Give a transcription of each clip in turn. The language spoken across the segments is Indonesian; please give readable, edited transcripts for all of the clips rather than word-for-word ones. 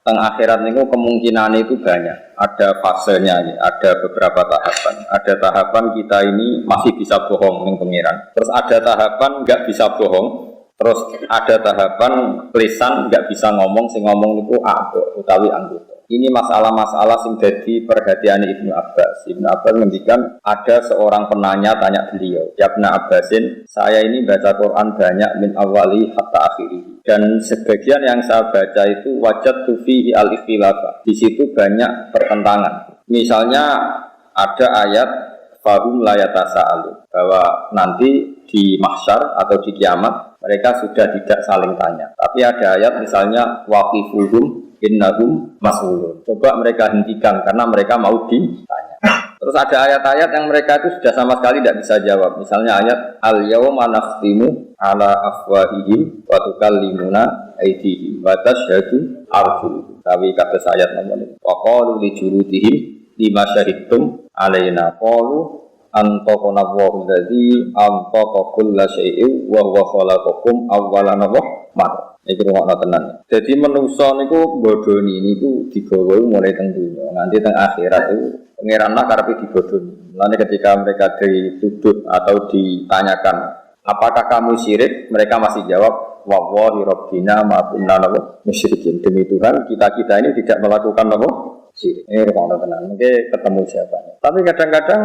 teng akhirat niku kemungkinan itu banyak. Ada fasenya, ada beberapa tahapan. Ada tahapan kita ini masih bisa bohong dengan pangeran. Terus ada tahapan nggak bisa bohong. Terus ada tahapan lisan nggak bisa ngomong, sing ngomong itu aku utawi anggota. Ini masalah-masalah yang jadi perhatian Ibnu Abbas. Ibnu Abbas menghentikan ada seorang penanya tanya beliau, ya Ibnu Abbasin, saya ini baca Quran banyak min awali hatta akhiri. Dan sebagian yang saya baca itu wajad tufi al-ikhtilaf. Di situ banyak pertentangan. Misalnya ada ayat fahum la yatasa'alu, bahwa nanti di mahsyar atau di kiamat mereka sudah tidak saling tanya. Tapi ada ayat misalnya waqifuhum innahum mas'ulun. Coba mereka hentikan karena mereka mau ditanya. Terus ada ayat-ayat yang mereka itu sudah sama sekali tidak bisa jawab. Misalnya ayat al-yawma nakhtimu ala afwahihim wa tukallimuna aydihim wa tashhadu arjuluhum. Tapi kata ayat nomor 5. Wa qalu li juludihim lima syahidtum alaina qalu antaqana Allahu allazi antaqa kulla syai'in wa huwa khalaqakum awwala marrah. Iki rumah tenan. Jadi manusa niku bodoni niku digawa mulai teng dunya, nanti teng akhirat itu pangeran lah karepe dibodoni. Mulane ketika mereka dituduh atau ditanyakan, apakah kamu syirik? Mereka masih jawab, wallahi rabbina ma kunna musyrikin. Demi Tuhan, kita ini tidak melakukan syirik. Ini rumah tenan. Mungkin ketemu siapanya. Tapi kadang-kadang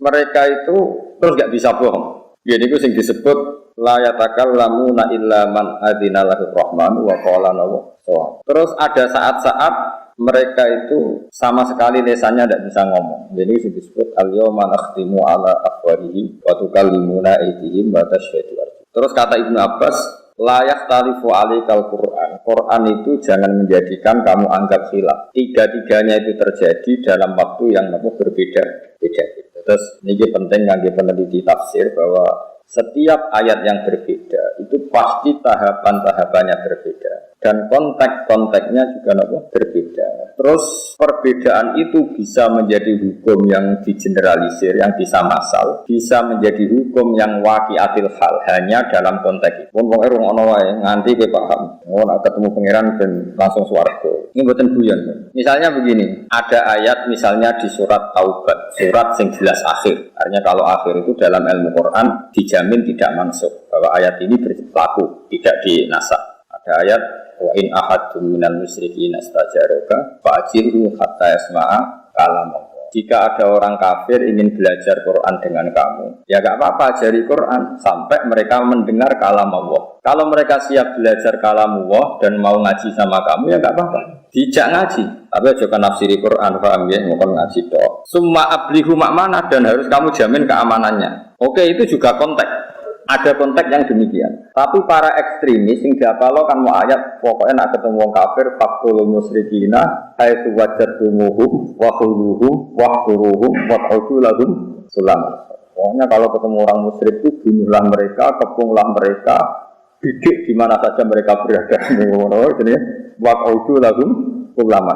mereka itu terus enggak bisa bohong. Jadi itu sing disebut la yatakallamuna illa man adzina lahu rahman wa qala lahu sawa. Terus ada saat-saat mereka itu sama sekali lesannya tidak bisa ngomong. Jadi disebut al-yawma nakhtimu ala afwahihim wa tukallimuna aydihim wa tashhadu arjuluhum. Terus kata Ibnu Abbas, la yahtalifu alikal Qur'an. Quran itu jangan menjadikan kamu anggap khilaf. Tiga-tiganya itu terjadi dalam waktu yang berbeda-beda. Terus ini penting bagi peneliti tafsir bahwa setiap ayat yang berbeda itu pasti tahapan-tahapannya berbeda dan konteks-konteksnya juga berbeda. Terus perbedaan itu bisa menjadi hukum yang digeneralisir, yang bisa massal, bisa menjadi hukum yang waqi'atil hal hanya dalam konteks itu. Pun pokoke ono wae nganti kowe paham. Ora ketemu pangeran dan langsung swarga. Ini mboten guyon. Misalnya begini, ada ayat misalnya di surat Taubat, surat sing jelas akhir. Artinya kalau akhir itu dalam ilmu Quran dijamin tidak mansukh, bahwa ayat ini berlaku, tidak dinasak. Ada ayat wa in ahadun minal musyrikin istajaraka fa'jirhu hatta yasma'a kalam Allah. Jika ada orang kafir ingin belajar Quran dengan kamu, ya gak apa-apa ajari Quran sampai mereka mendengar kalam Allah. Kalau mereka siap belajar kalam Allah dan mau ngaji sama kamu, ya gak apa-apa. Dijak ngaji, tapi aja nafsiri Quran, paham ya, mau ngaji toh. Summa ablihu makmana, dan harus kamu jamin keamanannya. Oke, itu juga konteks. Ada konteks yang demikian. Tapi para ekstremis sehingga kalau kan mau ayat pokoknya nak ketemu orang kafir faqtul musyrikina haitsu wajadtumuhum wa khuluhum wa quruhum wa qawlahum sulam. Pokoknya kalau ketemu orang musyrik itu bunuhlah mereka, kepunglah mereka, bidik di mana saja mereka berada. Jadi wa qawlahum sulam.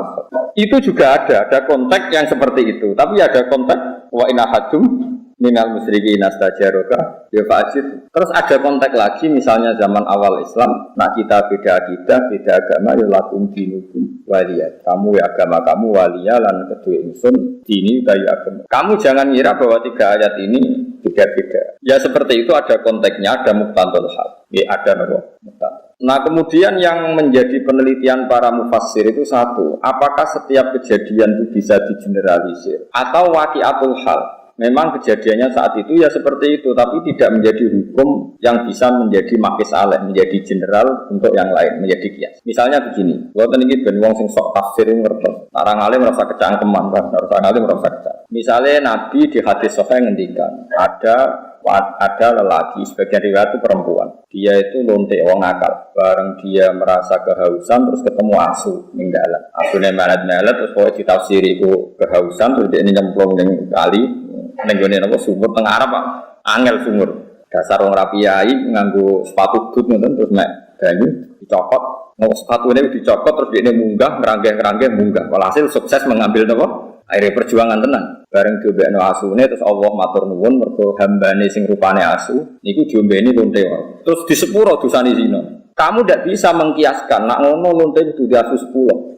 Itu juga ada konteks yang seperti itu. Tapi ada konteks wa inahadum minal musyrikin istajaraka ya fa'jir. Terus ada konteks lagi misalnya zaman awal Islam, nak kita beda akidah, beda agama ya lakum dinukum waliyat. Kamu ya agama kamu waliyah lan kedua ingsun dini utawi agama. Kamu jangan ngira bahwa tiga ayat ini beda-beda. Ya seperti itu ada konteksnya, ada muqtadul hal. Ya ada muqtadul. Nah kemudian yang menjadi penelitian para mufassir itu satu, apakah setiap kejadian itu bisa digeneralisir atau waqi'atul hal? Memang kejadiannya saat itu ya seperti itu, tapi tidak menjadi hukum yang bisa menjadi makis aleh, menjadi general untuk yang lain, menjadi kias. Misalnya begini, buat ini ben wong sing sok tafsir ngertos, narang alim merasa kecangkeman, narang alim merasa kecangkeman. Misalnya Nabi di hadis sahih ngendikan, ada lelaki, sebagian riwayat itu perempuan, dia itu lontek wong akal, bareng dia merasa kehausan terus ketemu asu ning dalan. Asune melet-melet terus pokoke ditafsiri ku kehausan terus dia nyemplung ning kali. Nenggone napa sumur teng Arab Pak. Angel sumur. Dasar wong rapiai nganggo sepatu but ngoten terus mek banyu dicokot. Mau sepatune dicokot terus dhekne munggah ngeranggeh-ngeranggeh munggah. Walhasil sukses mengambil napa? Akhire perjuangan tenan. Bareng diobekno asune terus Allah matur nuwun mergo hambane sing rupane asu niku diombeni lonte wae. Terus disepuro dosane zina. Kamu tidak bisa mengkiaskan. Nak ngono lonte itu di asus 10.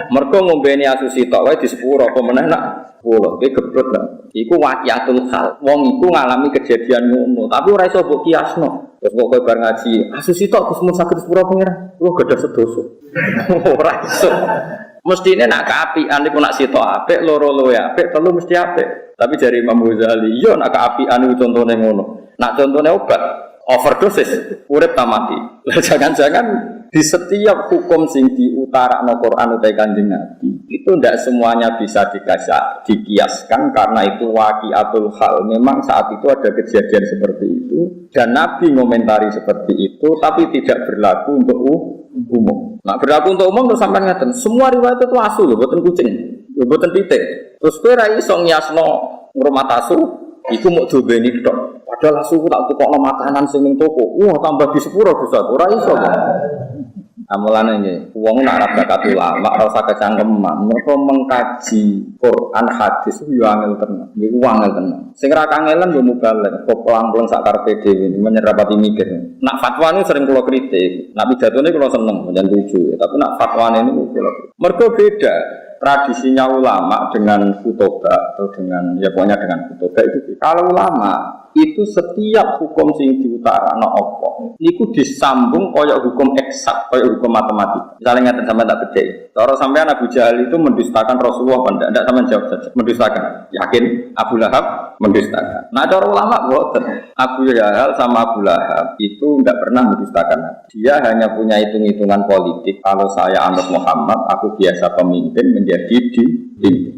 Mergo ngombeni asus sitok wae di 10 apa meneh nak 10. Iki geblek lah. Iku waqiatul hal. Wong iku ngalami kejadian ngono, tapi ora iso mbok kiasno. Terus kok kowe bar ngaji, asus sitok Gus mun saged 10 pengira. Lu gadah sedoso. Ora iso. Mestine nak kaapian iku nak sitok apik, loro luwe apik, telu mesti apik. Tapi jari Imam Ghazali, yo nak kaapian iku contone ngono. Nak contone obat overdosis, urip ta mati. Lah jangan-jangan di setiap hukum sing diutarakno Quran utawa Kanjeng Nabi, itu ndak semuanya bisa dikiaskan karena itu waqiatul hal. Memang saat itu ada kejadian seperti itu dan Nabi ngomentari seperti itu, tapi tidak berlaku untuk umum. Nah, berlaku untuk umum terus sampean ngaten, semua riwayat itu asu lho, boten kucing, boten pitik. Terus kowe ra iso ngiasno ngrumat asu, iku mok dobeni tok. Padahal asu tak tukokno makanan sing ning toko. Wah, tambah di sepuro bisa ora iso. Amulane nggih, wong nak ora bakat ulama, ora usah kecangkeman. Mergo mengkaji Quran hadis yo angel tenan. Niku angel tenan. Sing ra kangelan yo mubalek, kok pelang-pelang sak karepe dhewe menyerapati mikir. Nak fatwa niku sering kula kritik. Nak pidatone kula seneng, njen lucu. Tapi nak fatwane niku kula. Mergo beda tradisinya ulama dengan kutoba atau dengan ya pokoknya dengan kutoba itu. Kalau ulama itu setiap hukum sing diutarakno apa niku disambung kaya hukum eksak, kaya hukum matematika. Misalnya ngaten sampean tak bedheki. Cara sampean Abu Jahal itu mendustakan Rasulullah apa ndak? Ndak sampean jawab saja. Mendustakan. Yakin Abu Lahab mendustakan. Nah, cara ulama boten. Abu Jahal sama Abu Lahab itu ndak pernah mendustakan. Dia hanya punya hitung-hitungan politik. Kalau saya anut Muhammad, aku biasa pemimpin menjadi di.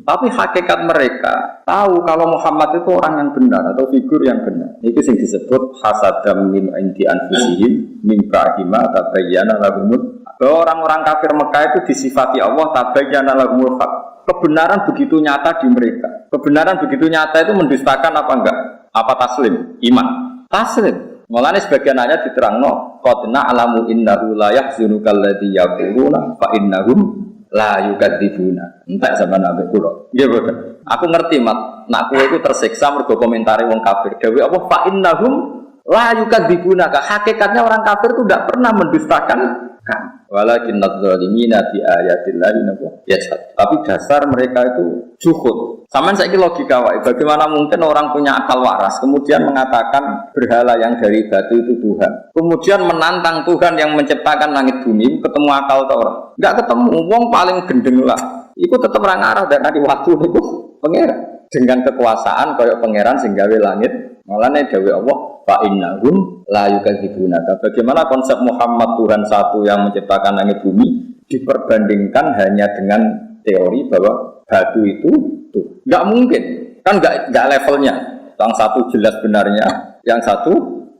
Tapi hakikat mereka tahu kalau Muhammad itu orang yang benar atau figur yang benar. Itu yang disebut hasadam min indi anfusihim min ba'di ma tabayyana lahumul. Orang-orang kafir Mekah itu disifati Allah tabayyana lahumul haq. Kebenaran begitu nyata di mereka. Kebenaran begitu nyata itu mendustakan apa enggak? Apa taslim? Iman. Taslim. Mulane sebagian ayat diterangno qad na'lamu innahu la yahzunuka alladhi yaquluna fa innahum la yukadzibuna. Entek sampean ambek kula. Nggih boten. Aku ngerti mat, nak kowe iku tersiksa mergo komentare wong kafir. Dewe apa fa innahum la yukadzibuna. Hakikatnya orang kafir itu tidak pernah mendustakan kan. Walakin nadzalimina bi ayatillahi yashhad. Tapi dasar mereka itu juhud. Sampeyan saiki logika wae, bagaimana mungkin orang punya akal waras kemudian mengatakan berhala yang dari batu itu Tuhan. Kemudian menantang Tuhan yang menciptakan langit bumi, ketemu akal ta ora? Enggak ketemu, wong paling gendeng lah. Iku tetep ora ngarah dan di waktu niku pangeran. Dengan kekuasaan kaya pangeran sing gawe langit, malane dawuh Allah fa innahum la yukadzibuna. Bagaimana konsep Muhammad Tuhan satu yang menciptakan langit bumi diperbandingkan hanya dengan teori bahwa batu itu tuh. Enggak mungkin. Kan enggak levelnya. Yang satu jelas benarnya, yang satu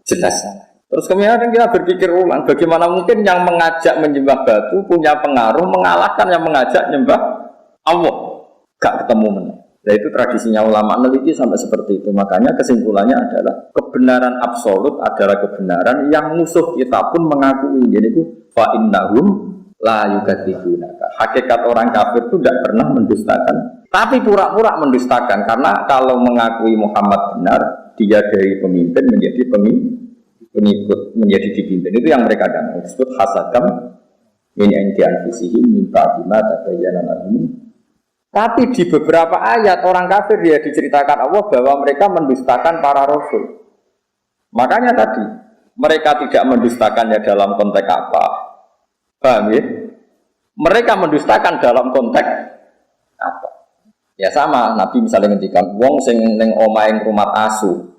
jelas salah. Terus kemudian kita berpikir ulang, bagaimana mungkin yang mengajak menyembah batu punya pengaruh mengalahkan yang mengajak menyembah Allah. Enggak ketemu menang. Nah, itu tradisinya ulama meneliti sampai seperti itu. Makanya kesimpulannya adalah kebenaran absolut adalah kebenaran yang musuh kita pun mengakui. Jadi itu fa innahum la yukadzibuna. Hakikat orang kafir itu tidak pernah mendustakan, tapi pura-pura mendustakan karena kalau mengakui Muhammad benar, dia dari pemimpin menjadi pengikut, menjadi dipimpin. Itu yang mereka dan disebut hasadam min indi anfusihim min ba'di ma tabayyana lahum. Tapi di beberapa ayat orang kafir dia diceritakan Allah bahwa mereka mendustakan para rasul. Makanya tadi mereka tidak mendustakannya dalam konteks apa? Paham ya? Mereka mendustakan dalam konteks apa? Ya sama, Nabi misalnya ngendikan wong sing ning omahe rumah asu,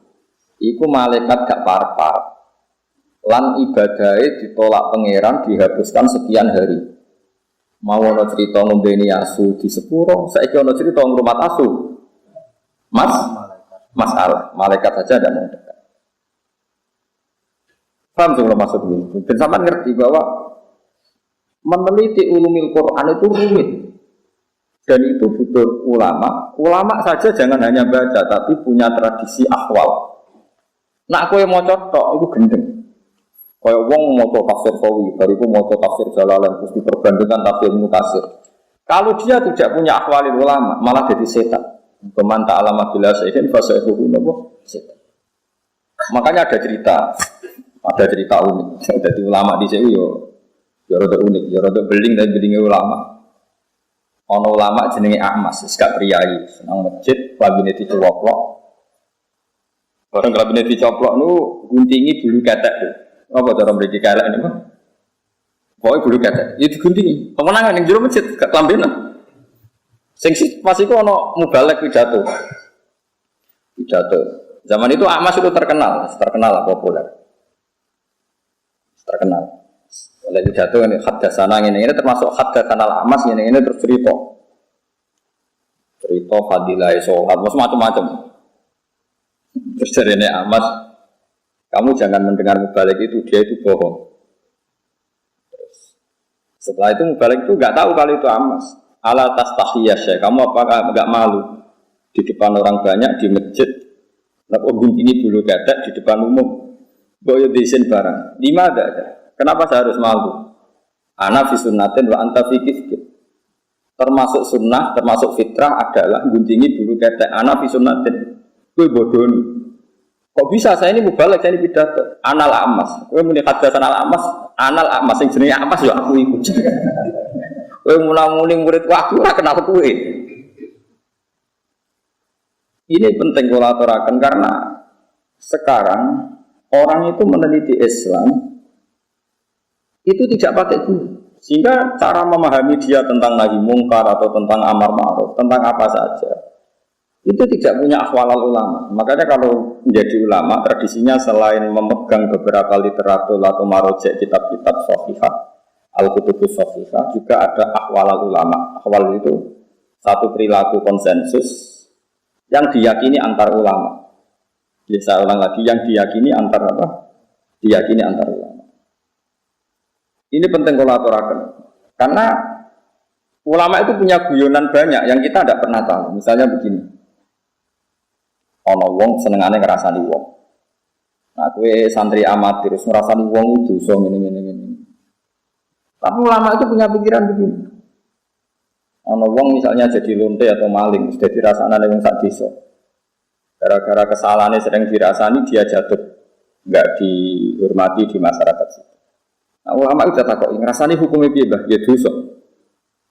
iku malaikat gak par-par. Lan ibadahe ditolak pangeran dihapuskan sekian hari. Mau ono cerita ngombeni asu di sepuro, saiki ono cerita ngrumat asu. Masalah, malaikat saja tidak mau dekat. Paham tuh maksud ini? Dan sampean ngerti bahwa meneliti ulumil Quran itu rumit. Dan itu butuh ulama. Ulama saja jangan hanya baca, tapi punya tradisi ahwal. Nak kowe maca tok iku gendeng. Kaya wong maca tafsir Sawi, bariku maca tafsir Jalalain terus diperbandingkan tafsir Mutasir. Kalau dia tidak punya ahwalil ulama, malah jadi setan. Peman ta'alama bila sayyidin fa sayfuhu setan. Makanya ada cerita Ada cerita unik. Jadi ulama di sini yo rada unik, yo rada beling dan belingnya ulama. Ono ulama jenenge Ahmas, gak priayi, senang masjid, labine dicoplok. Bareng labine dicoplok nu guntingi bulu ketek. Apa cara mriki kelek niku? Pokoke bulu ketek. Ya diguntingi. Pemenangan ning jero masjid gak lambenan. Sing pas iku ono mubalek pidato. Zaman itu Ahmas itu terkenal lah populer. Terkenal. Oleh pidato ini haddatsana ini termasuk haddatsana Ahmas ini terus cerita fadilah sholat macam-macam. Terus dari ini Ahmas, kamu jangan mendengar mubalek itu, dia itu bohong. Terus, setelah itu mubalek itu nggak tahu kalau itu Ahmas. Ala tastahiyya syekh, kamu apakah nggak malu di depan orang banyak di masjid? Lalu guntingi bulu ketek di depan umum. Boyo desain barang. 5 ada. Kenapa saya harus malu? Ana fi sunnatin wa anta fi kifkit. Termasuk sunnah, termasuk fitrah adalah guntingi bulu ketek. Ana fi sunnatin. Kowe bodoni. Kok bisa saya ini mubalek, saya ini pidato. Anal amas. Kowe muni haddatsan al amas, anal amas sing jenenge amas ya aku iku. Kowe mulang-muling murid aku ora kenal kowe. Ini penting kula aturaken karena sekarang orang itu meneliti Islam itu tidak pakai guru. Sehingga cara memahami dia tentang nahi mungkar atau tentang amar ma'ruf, tentang apa saja, itu tidak punya akhwalul ulama. Makanya kalau menjadi ulama, tradisinya selain memegang beberapa literatur atau marojek kitab-kitab sahihah, al-kutubus sahihah, juga ada akhwalul ulama. Akhwal itu satu perilaku konsensus yang diyakini antar ulama. Saya ulang lagi, yang diyakini antar apa? Diyakini antar ulama. Ini penting kalau aturaken. Karena ulama itu punya guyonan banyak yang kita tidak pernah tahu. Misalnya begini. Ono wong senengane ngrasani wong. Nah, kowe santri amatir terus ngrasani wong itu dosa ngene. Tapi ulama itu punya pikiran begini. Ono wong misalnya jadi lonte atau maling, sudah dirasakane wong sak desa. Gara-gara kesalahannya sering dirasani dia jatuh, enggak dihormati di masyarakat situ. Nah, ulama itu takok, ngrasani hukumnya piye, Mbah? Ya dosa.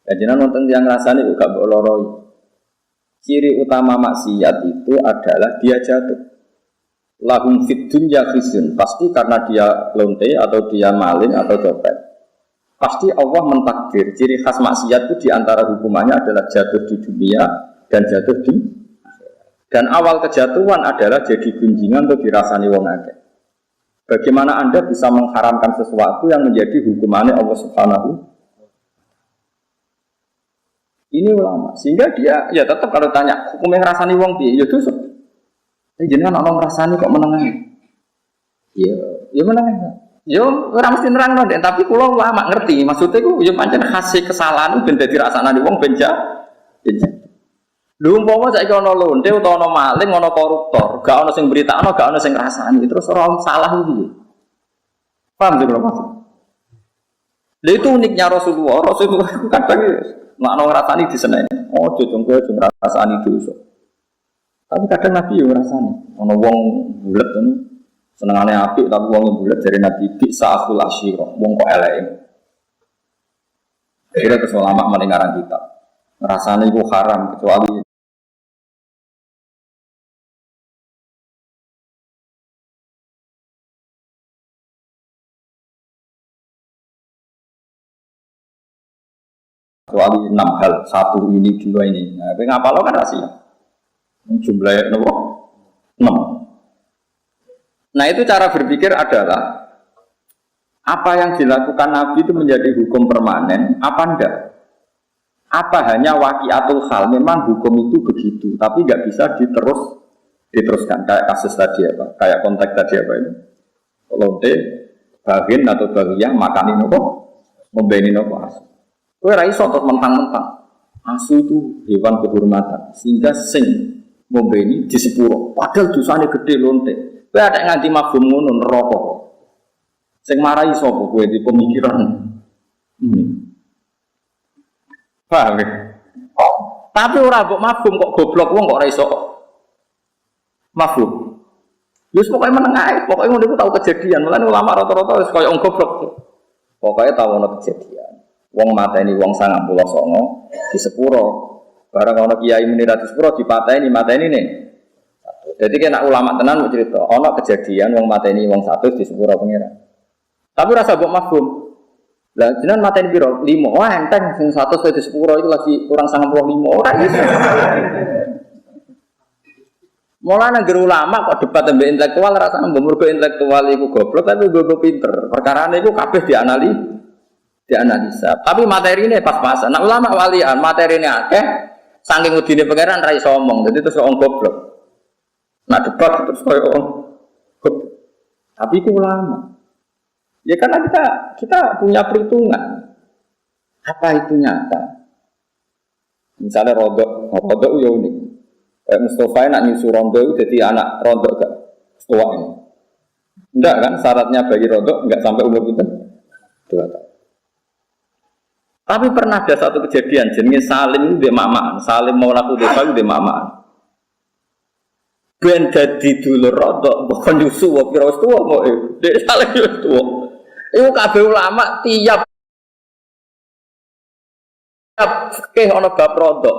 Ya jenengan nonton yang ngrasani kok gak mbok loroi. Ciri utama maksiat itu adalah dia jatuh. Lahum fid dunya khizyun, pasti karena dia lonte atau dia maling atau copet. Pasti Allah mentakdir ciri khas maksiat itu diantara hukumannya adalah jatuh di dunia dan jatuh di akhirat. Dan awal kejatuhan adalah jadi gunjingan atau dirasani wong akeh. Bagaimana Anda bisa mengharamkan sesuatu yang menjadi hukumannya Allah Subhanahu? Ini ulama. Sehingga dia ya tetap kalau tanya hukum yang rasani wong piye? Ya dosa. Jenengan ana ngrasani kok menengahi. Ya menengahi. Yo ora mesti nerangno ndek, tapi kula ulama ngerti. Maksudnya iku yo pancen khase kesalahan ben dadi rasane wong benja. Lho umpama saiki ana lonte utawa ana maling, ana koruptor, gak ana sing beritakno, gak ana sing ngrasani, terus ora salah iki. Paham lho maksud? Lha itu uniknya Rasulullah. Rasulullah itu kadang nek ana ngrasani diseneni. Oh, jongko aja ngrasani dosa. Tapi kadang Nabi yo ngrasani. Ana wong bulet ngono. Senengane apik tapi wong bulet dari Nabi bisa akul asyira, wong kok eleke. Kira terus ulama mendengaran kita. Ngrasani iku haram kecuali kecuali 6 hal, 1 ini 2 ini. Nah, ngapa lo kan rahasia. Jumlahnya nopo 6. Nah itu cara berpikir adalah apa yang dilakukan Nabi itu menjadi hukum permanen, apa enggak? Apa hanya waqiatul hal, memang hukum itu begitu, tapi enggak bisa diteruskan kayak kasus tadi apa, kayak konteks tadi apa ini? Lonte, bagin atau bagiyah makani nopo, membeni nopo asu. Kowe ra iso terus mentang-mentang. Asu itu hewan kehormatan, sehingga sing membeni di sepuro, padahal dosane gede lonte. Kowe ada nganti mafhum ngono neraka. Sing marahi sapa kowe di pemikiran. Paham ya? Tapi ora mbok mafhum kok goblok wong kok ora iso mafhum. Yus pokoknya menengah, pokoknya ngono iku tahu kejadian. Mulane ulama rata-rata wis koyo wong goblok. Pokoknya tahu ono kejadian. Wong mateni wong 99 di sepuro. Barang ono kiai muni ra di sepuro dipateni nih. Jadi kena ulama tenan mau cerita, ono kejadian wong mateni wong 100 di sepuro pengiran. Tapi rasa mbok mafhum. Lah jenengan mateni piro? 5. Wah enteng sing 100 di sepuro itu lagi kurang 95 ora iso. Mulane nggih ulama kok debat mbek intelektual rasane mbok mergo intelektual iku goblok tapi goblok pinter. Perkarane iku kabeh dianalisa. Tapi materine pas-pasan. Nah ulama walian materine akeh saking wedine pangeran ra iso omong. Dadi terus wong goblok. Nah debat terus koyo wong goblok. Tapi itu ulama. Ya karena kita punya perhitungan. Apa itu nyata? Misalnya rodok ya unik. Kayak Mustafa nak nyusu rondo itu jadi anak rondo gak tua ini. Enggak kan syaratnya bagi rondo enggak sampai umur kita 2 tahun. Tapi pernah ada satu kejadian jenenge Salim itu dia mamaan. Salim Maula Hudzaifah itu dia mamaan. Ben dadi dulur rondo bukan nyusu wae pira tua kok. Dek Salim wis tua. Iku kabeh ulama tiap ono bab rondo.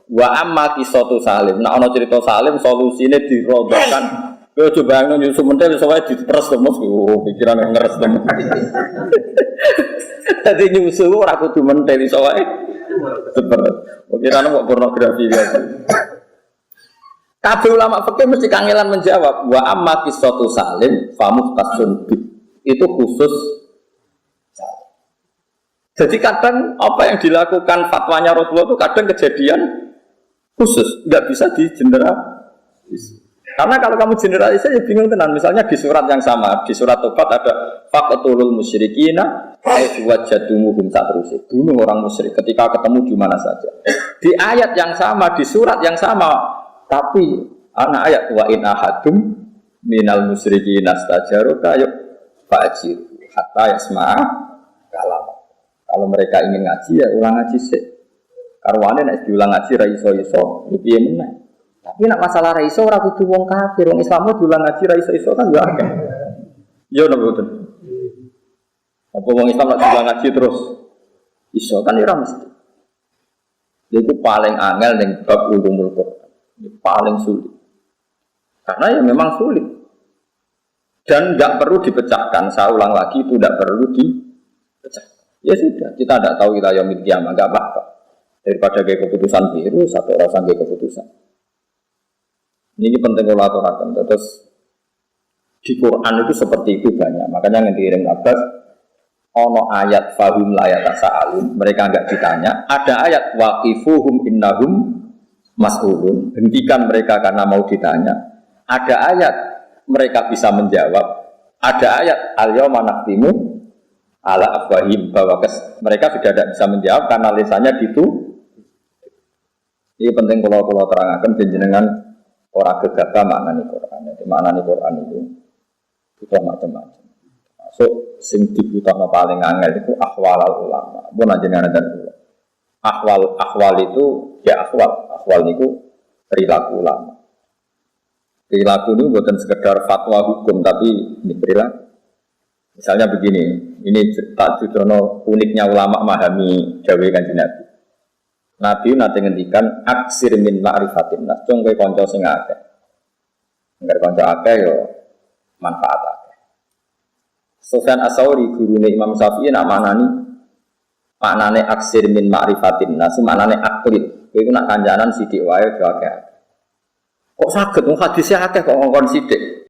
Wa amma kisatu Salim. Nah ana cerita Salim solusine dirodokan. Kowe coba nyusu mentel iso wae diperes temes. Pikiran ngeres temen. Dadi nyusu ora kudu mentel iso wae. Diperes. Pikiran kok pornografi ya. Kabeh ulama fikih mesti kangelan menjawab wa amma kisatu Salim famuhtasun bi. Itu khusus. Jadi kadang apa yang dilakukan fatwanya Rasulullah itu kadang kejadian khusus, nggak bisa digeneralisir. Karena kalau kamu generalisir ya bingung tenan. Misalnya di surat yang sama, di surat Tobat ada faqtulul musyrikina aitu wajadumuhum satrusik. Bunuh orang musyrik ketika ketemu di mana saja. Di ayat yang sama, di surat yang sama, tapi anak ayat wa in ahadum minal musyrikina stajaruka yuk fa'jir hatta yasma'a kalam. Kalau mereka ingin ngaji ya ulang ngaji sih. Karwane nek diulang ngaji ra iso-iso, piye meneh. Tapi nek masalah ra iso ora kudu wong kafir, wong Islam diulang ngaji ra iso-iso kan ya akeh. Yo napa boten. Apa wong Islam nek diulang ngaji terus iso kan ora mesti. Itu paling angel ning bab ulumul Quran. Ini paling sulit. Karena ya memang sulit. Dan enggak perlu dipecahkan, saya ulang lagi itu enggak perlu dipecahkan. Ya sudah, kita tidak tahu kita yaumil kiamah, enggak apa-apa. Daripada kayak keputusan biru, satu orang kayak keputusan. Ini penting kalau aturakan. Terus di Quran itu seperti itu banyak. Makanya yang dikirim Abbas, ono ayat fahum layat asa'alun, mereka enggak ditanya. Ada ayat waqifuhum innahum mas'ulun, hentikan mereka karena mau ditanya. Ada ayat mereka bisa menjawab. Ada ayat al-yawma nakhtimu ala afwahim, bahwa mereka sudah tidak bisa menjawab karena lisannya gitu. Ini penting kalau terangkan jenengan orang gegabah maknani Quran. Jadi maknani Quran itu macam-macam. Masuk sing dibutuhkan paling angel itu ahwal ulama. Pun jenengan dan ulama. Ahwal itu ya ahwal itu perilaku ulama. Perilaku ini bukan sekedar fatwa hukum tapi ini perilaku. Misalnya begini, ini tak judono uniknya ulama memahami dawe Kanjeng Nabi. Nabi nanti ngendikan aksir min ma'rifatin nas, cung kowe kanca sing akeh. Engger kanca akeh yo manfaat akeh. Sufyan Ats-Tsauri gurune Imam Syafi'i nak maknane aksir min ma'rifatin nas, maknane aklid. Kowe iku nak kancanan sithik wae yo akeh. Kok saged wong hadise akeh kok ngongkon sithik.